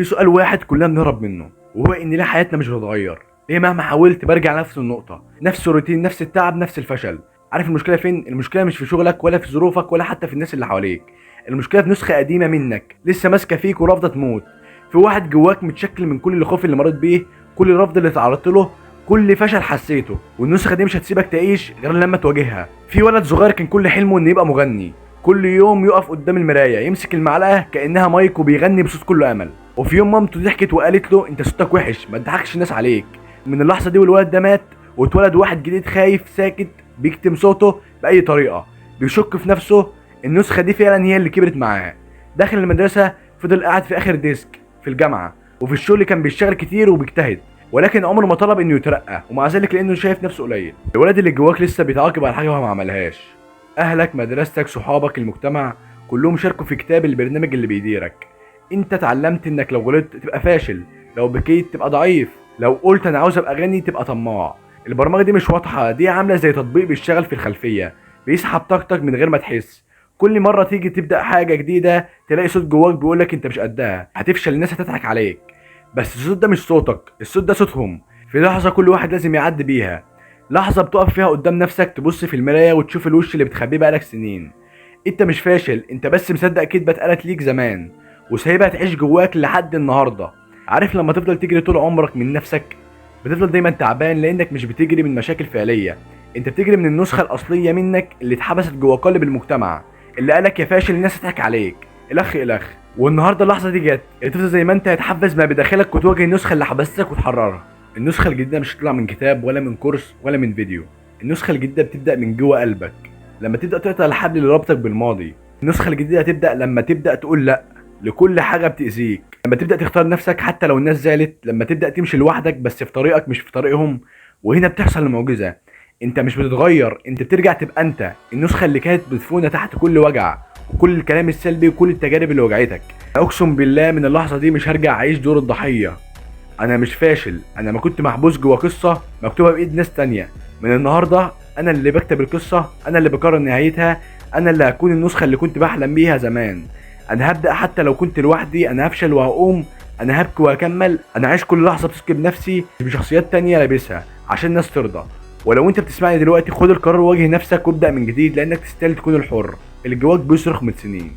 في سؤال واحد كلنا بنهرب منه، وهو ان ليه حياتنا مش بتتغير؟ ليه مهما حاولت برجع نفس النقطة، نفس الروتين، نفس التعب، نفس الفشل؟ عارف المشكلة فين؟ المشكلة مش في شغلك ولا في ظروفك ولا حتى في الناس اللي حواليك. المشكلة في نسخة قديمة منك لسه ماسكة فيك ورافضة تموت. في واحد جواك متشكل من كل الخوف اللي مريت بيه، كل الرفض اللي اتعرضت له، كل فشل حسيته، والنسخة دي مش هتسيبك تعيش غير لما تواجهها. في ولد صغير كان كل حلمه انه يبقى مغني، كل يوم يقف قدام المراية يمسك المعلقة كأنها مايك وبيغني بصوت كله أمل. وفي يوم مامته ضحكت وقالت له انت صوتك وحش، ما تضحكش الناس عليك. من اللحظة دي والولد ده مات، واتولد واحد جديد خايف ساكت بيكتم صوته بأي طريقة، بيشك في نفسه. النسخة دي فعلا هي اللي كبرت معاه. داخل المدرسة فضل قاعد في آخر ديسك في الجامعة، وفي الشغل كان بيشتغل كتير وبيجتهد، ولكن عمره ما طلب انه يترقى، ومع ذلك لانه شايف نفسه قليل. الولد اللي جواك لسه بيتعاقب على حاجه هو ما عملهاش. اهلك، مدرستك، صحابك، المجتمع، كلهم شاركوا في كتاب البرنامج اللي بيديرك. انت اتعلمت انك لو غلطت تبقى فاشل، لو بكيت تبقى ضعيف، لو قلت انا عاوز ابقى غني تبقى طماع. البرمجه دي مش واضحه، دي عامله زي تطبيق بيشتغل في الخلفيه، بيسحب طاقتك من غير ما تحس. كل مره تيجي تبدا حاجه جديده تلاقي صوت جواك بيقولك انت مش قدها، هتفشل، الناس هتضحك عليك. بس الصوت ده مش صوتك، الصوت ده صوتهم. في لحظة كل واحد لازم يعدي بيها، لحظة بتقف فيها قدام نفسك تبص في المراية وتشوف الوش اللي بتخبيه بقالك سنين. انت مش فاشل، انت بس مصدق كدبة اتقالت ليك زمان وسايبها تعيش جواك لحد النهاردة. عارف لما تفضل تجري طول عمرك من نفسك، بتفضل دايما تعبان لانك مش بتجري من مشاكل فعلية، انت بتجري من النسخة الأصلية منك اللي اتحبست جوا قالب المجتمع، اللي قالك يا فاشل الناس تضحك عليك، الأخ الأخ. والنهارده اللحظه دي جت، تفضل زي ما انت هتحفز ما بداخلك وتواجه النسخه اللي حبستك وتحررها. النسخه الجديده مش هتطلع من كتاب ولا من كورس ولا من فيديو، النسخه الجديده بتبدا من جوه قلبك، لما تبدا تقطع الحبل اللي رابطك بالماضي. النسخه الجديده هتبدا لما تبدا تقول لا لكل حاجه بتاذيك، لما تبدا تختار نفسك حتى لو الناس زعلت، لما تبدا تمشي لوحدك بس في طريقك مش في طريقهم. وهنا بتحصل المعجزه، انت مش بتتغير، انت بترجع تبقى انت النسخه اللي كانت مدفونه تحت كل وجع وكل الكلام السلبي وكل التجارب اللي وجعتك. اقسم بالله من اللحظه دي مش هرجع اعيش دور الضحيه. انا مش فاشل، انا ما كنت محبوس جوا قصه مكتوبه بايد ناس تانية. من النهارده انا اللي بكتب القصه، انا اللي بقرر نهايتها، انا اللي هكون النسخه اللي كنت بحلم بيها زمان. انا هبدا حتى لو كنت لوحدي، انا هفشل وهقوم، انا هبكي وهكمل، انا عايش كل لحظه بتسكب نفسي بشخصيات تانية لابسها عشان الناس ترضى. ولو انت بتسمعني دلوقتي خد القرار وواجه نفسك وابدا من جديد، لانك تستاهل تكون الحر اللي جواك بيصرخ من سنين.